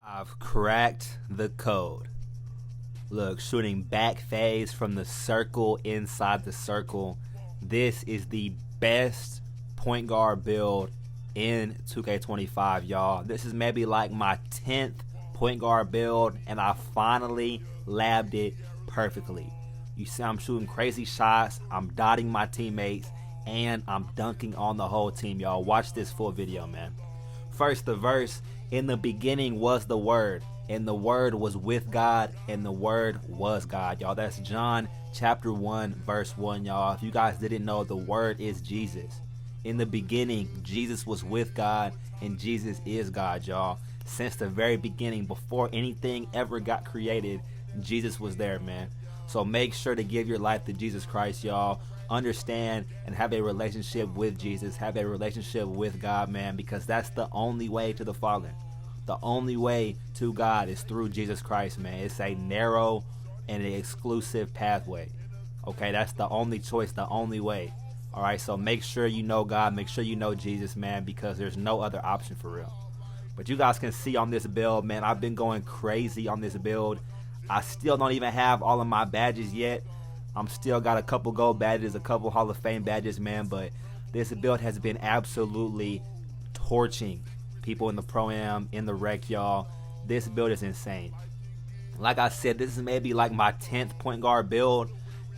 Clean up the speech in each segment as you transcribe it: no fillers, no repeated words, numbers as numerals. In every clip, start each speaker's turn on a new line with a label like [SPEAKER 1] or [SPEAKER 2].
[SPEAKER 1] I've cracked the code. Look, shooting back phase from the circle inside the circle. This is the best point guard build in 2K25, y'all. This is maybe like my 10th point guard build, and I finally labbed it perfectly. You see, I'm shooting crazy shots, I'm dotting my teammates, and I'm dunking on the whole team, y'all. Watch this full video, man. First, the verse, in the beginning was the Word, and the Word was with God, and the Word was God, y'all. That's John chapter 1, verse 1, y'all. If you guys didn't know, the Word is Jesus. In the beginning, Jesus was with God, and Jesus is God, y'all. Since the very beginning, before anything ever got created, Jesus was there, man. So make sure to give your life to Jesus Christ, y'all. Understand and have a relationship with Jesus. Have a relationship with God, man, because that's the only way to the Father. The only way to God is through Jesus Christ, man. It's a narrow and an exclusive pathway. Okay, that's the only choice, the only way. All right, so make sure you know God. Make sure you know Jesus, man, because there's no other option for real. But you guys can see on this build, man, I've been going crazy on this build. I still don't even have all of my badges yet. I'm still got a couple gold badges, a couple Hall of Fame badges, man, but this build has been absolutely torching people in the Pro-Am, in the rec, y'all. This build is insane. Like I said, this is maybe like my 10th point guard build,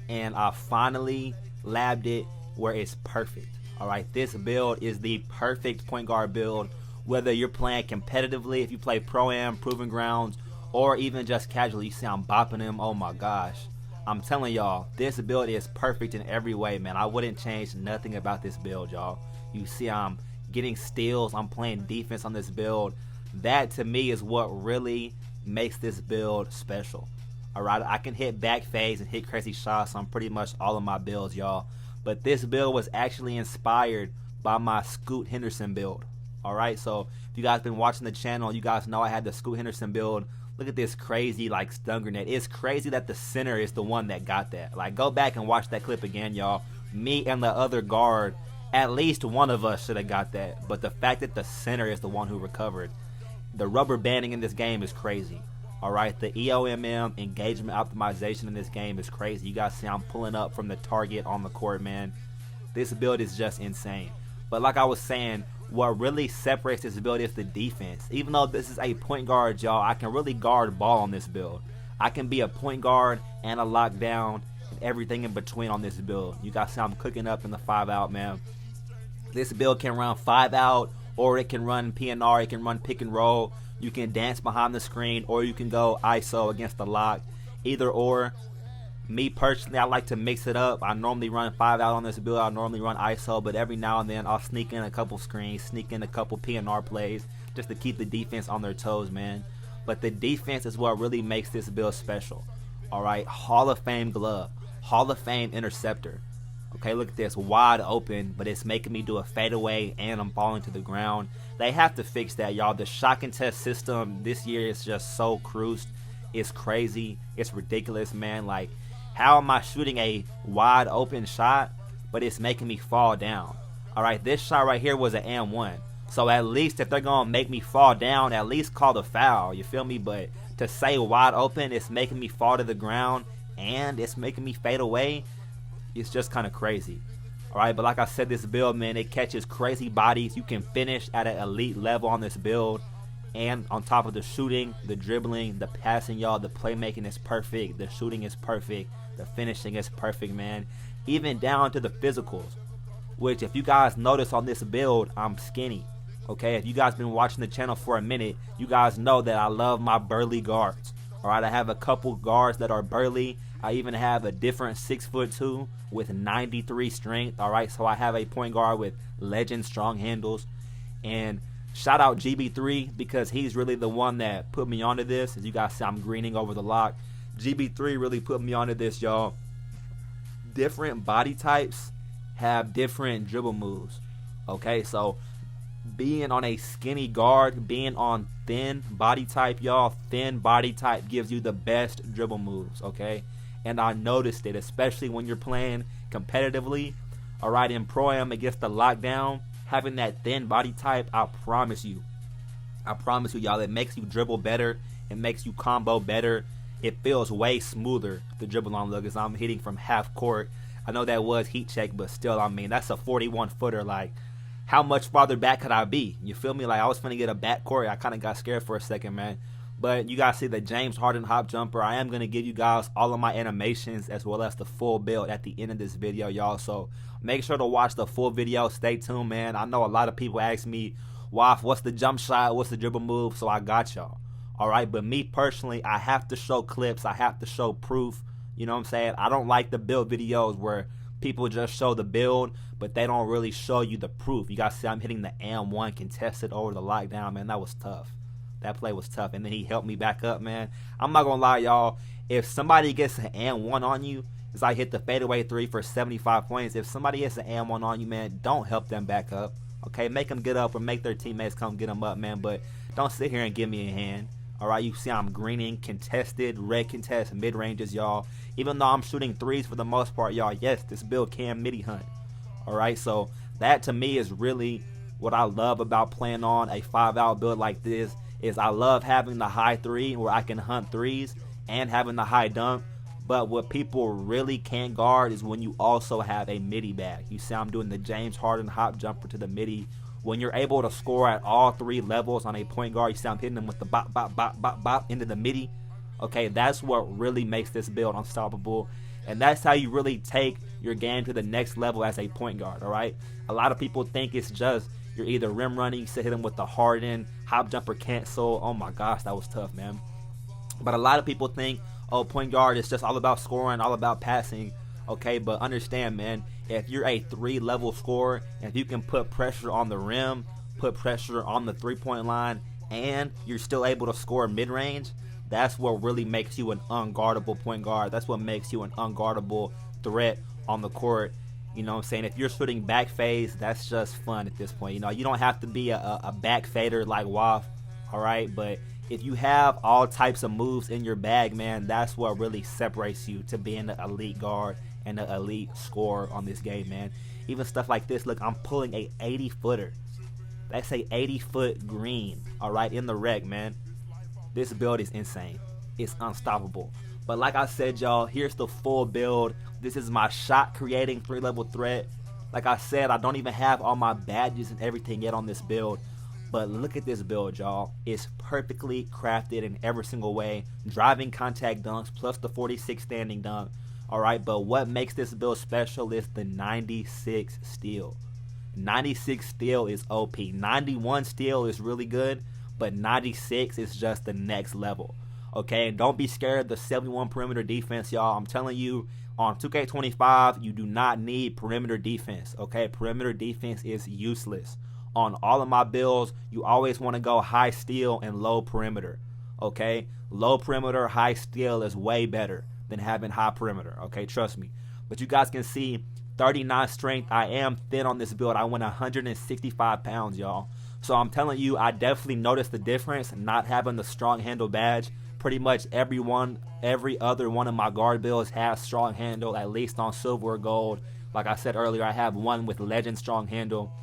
[SPEAKER 1] and I finally labbed it where it's perfect. All right, this build is the perfect point guard build, whether you're playing competitively, if you play Pro-Am, Proving Grounds, or even just casually. You see I'm bopping him. Oh my gosh. I'm telling y'all, this build is perfect in every way, man. I wouldn't change nothing about this build, y'all. You see I'm getting steals. I'm playing defense on this build. That, to me, is what really makes this build special. All right, I can hit back phase and hit crazy shots on pretty much all of my builds, y'all. But this build was actually inspired by my Scoot Henderson build. All right, so if you guys been watching the channel, you guys know I had the Scoot Henderson build. Look at this crazy like stun grenade. It's crazy that the center is the one that got that. Like, go back and watch that clip again, y'all. Me and the other guard, at least one of us should have got that. But the fact that the center is the one who recovered. The rubber banding in this game is crazy. Alright, the EOMM engagement optimization in this game is crazy. You guys see I'm pulling up from the target on the court, man. This build is just insane. But like I was saying, what really separates this build is the defense. Even though this is a point guard, y'all, I can really guard ball on this build. I can be a point guard and a lockdown and everything in between on this build. You guys see I'm cooking up in the 5-out, man. This build can run 5-out, or it can run PNR, it can run pick and roll. You can dance behind the screen, or you can go ISO against the lock. Either or. Me personally, I like to mix it up. I normally run 5-out on this build. I normally run ISO, but every now and then I'll sneak in a couple screens, sneak in a couple PNR plays just to keep the defense on their toes, man. But the defense is what really makes this build special. All right, Hall of Fame glove, Hall of Fame interceptor. Okay, look at this, wide open, but it's making me do a fadeaway and I'm falling to the ground. They have to fix that, y'all. The shot contest system this year is just so cruised. It's crazy. It's ridiculous, man. Like, how am I shooting a wide open shot, but it's making me fall down? All right, this shot right here was an M1. So at least if they're going to make me fall down, at least call the foul. You feel me? But to say wide open, it's making me fall to the ground and it's making me fade away. It's just kind of crazy. All right, but like I said, this build, man, it catches crazy bodies. You can finish at an elite level on this build. And on top of the shooting, the dribbling, the passing, y'all, the playmaking is perfect. The shooting is perfect. The finishing is perfect, man. Even down to the physicals, which if you guys notice on this build, I'm skinny. Okay, if you guys been watching the channel for a minute, you guys know that I love my burly guards. All right, I have a couple guards that are burly. I even have a different 6'2" with 93 strength. All right, so I have a point guard with legend strong handles. And shout out GB3 because he's really the one that put me onto this. As you guys see, I'm greening over the lock. GB3 really put me onto this, y'all. Different body types have different dribble moves. Okay, so being on a skinny guard, being on thin body type, y'all, thin body type gives you the best dribble moves, okay? And I noticed it, especially when you're playing competitively. All right, in Pro-Am against the lockdown, having that thin body type, I promise you, I promise you, y'all, it makes you dribble better. It makes you combo better. It feels way smoother to dribble on. Look, as I'm hitting from half court. I know that was heat check, but still, I mean, that's a 41 footer. Like, how much farther back could I be? You feel me? Like, I was finna get a backcourt. I kind of got scared for a second, man. But you guys see the James Harden hop jumper. I am going to give you guys all of my animations as well as the full build at the end of this video, y'all. So make sure to watch the full video. Stay tuned, man. I know a lot of people ask me, Waff, what's the jump shot? What's the dribble move? So I got y'all. All right, but me personally, I have to show clips. I have to show proof. You know what I'm saying? I don't like the build videos where people just show the build, but they don't really show you the proof. You guys see I'm hitting the AM1 contested over the lockdown, man. That was tough. That play was tough. And then he helped me back up, man. I'm not going to lie, y'all. If somebody gets an AM1 on you, it's like hit the fadeaway 3 for 75 points. If somebody gets an AM1 on you, man, don't help them back up. Okay, make them get up or make their teammates come get them up, man. But don't sit here and give me a hand. All right, you see I'm greening, contested, red contest, mid-ranges, y'all. Even though I'm shooting threes for the most part, y'all, yes, this build can midi hunt. All right, so that to me is really what I love about playing on a 5-out build like this. Is I love having the high 3 where I can hunt threes and having the high dunk. But what people really can't guard is when you also have a midi bag. You see I'm doing the James Harden hop jumper to the midi. When you're able to score at all 3 levels on a point guard, you see I'm hitting them with the bop, bop, bop, bop, bop into the midi. Okay, that's what really makes this build unstoppable. And that's how you really take your game to the next level as a point guard, all right? A lot of people think it's just you're either rim running, you hit them with the Harden, hop jumper cancel. Oh my gosh, that was tough, man. But a lot of people think, oh, point guard is just all about scoring, all about passing. Okay, but understand, man, if you're a 3-level scorer, if you can put pressure on the rim, put pressure on the 3-point line, and you're still able to score mid-range, that's what really makes you an unguardable point guard. That's what makes you an unguardable threat on the court. You know what I'm saying? If you're shooting back fades, that's just fun at this point. You know, you don't have to be a back fader like Waff, all right? But if you have all types of moves in your bag, man, that's what really separates you to being an elite guard and an elite scorer on this game, man. Even stuff like this, look, I'm pulling a 80-footer. That's a 80-foot green, all right, in the rec, man. This build is insane. It's unstoppable. But like I said, y'all, here's the full build. This is my shot creating 3-level threat. Like I said, I don't even have all my badges and everything yet on this build. But look at this build, y'all. It's perfectly crafted in every single way. Driving contact dunks plus the 46 standing dunk. Alright, but what makes this build special is the 96 steal. 96 steal is OP. 91 steal is really good, but 96 is just the next level. Okay, and don't be scared of the 71 perimeter defense, y'all. I'm telling you, on 2K25, you do not need perimeter defense. Okay, perimeter defense is useless. On all of my builds, you always want to go high steal and low perimeter. Okay, low perimeter, high steal is way better than having high perimeter. Okay, trust me. But you guys can see 39 strength. I am thin on this build. I went 165 pounds, y'all. So I'm telling you, I definitely noticed the difference not having the strong handle badge. Pretty much every other one of my guard builds has strong handle, at least on silver or gold. Like I said earlier, I have one with legend strong handle.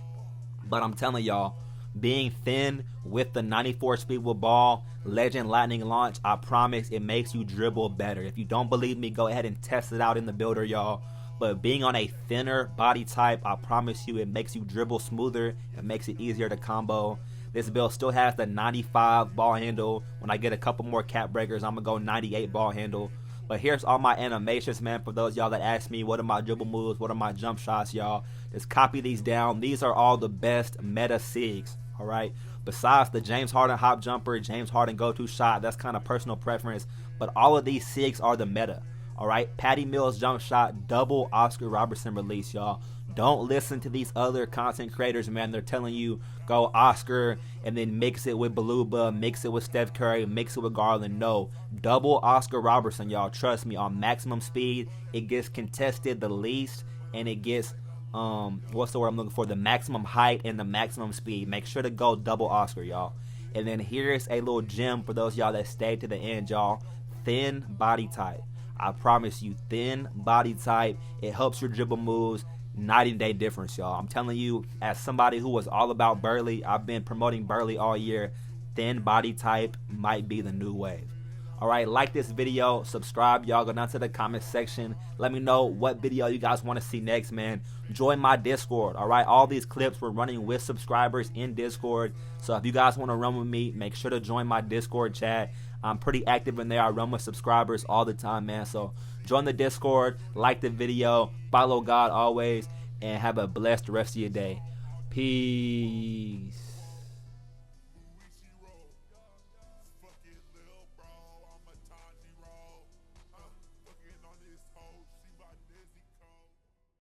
[SPEAKER 1] But I'm telling y'all, being thin with the 94 speed with ball, legend lightning launch, I promise it makes you dribble better. If you don't believe me, go ahead and test it out in the builder, y'all. But being on a thinner body type, I promise you it makes you dribble smoother. It makes it easier to combo. This build still has the 95 ball handle. When I get a couple more cap breakers, I'm going to go 98 ball handle. But here's all my animations, man, for those y'all that ask me, what are my dribble moves, what are my jump shots, y'all. Just copy these down. These are all the best meta SIGs, all right? Besides the James Harden hop jumper, James Harden go-to shot, that's kind of personal preference. But all of these SIGs are the meta, all right? Patty Mills jump shot, double Oscar Robertson release, y'all. Don't listen to these other content creators, man. They're telling you go Oscar and then mix it with Baluba, mix it with Steph Curry, mix it with Garland. No, double Oscar Robertson, y'all. Trust me, on maximum speed, it gets contested the least, and it gets what's the word I'm looking for? The maximum height and the maximum speed. Make sure to go double Oscar, y'all. And then here's a little gem for those y'all that stayed to the end, y'all. Thin body type. I promise you, thin body type. It helps your dribble moves. Night and day difference, y'all. I'm telling you, as somebody who was all about Burley, I've been promoting Burley all year. thin body type might be the new wave. Alright, like this video, subscribe, y'all. Go down to the comment section. Let me know what video you guys want to see next, man. Join my Discord, alright? All these clips we're running with subscribers in Discord. So if you guys want to run with me, make sure to join my Discord chat. I'm pretty active in there. I run with subscribers all the time, man. So join the Discord, like the video, follow God always, and have a blessed rest of your day. Peace.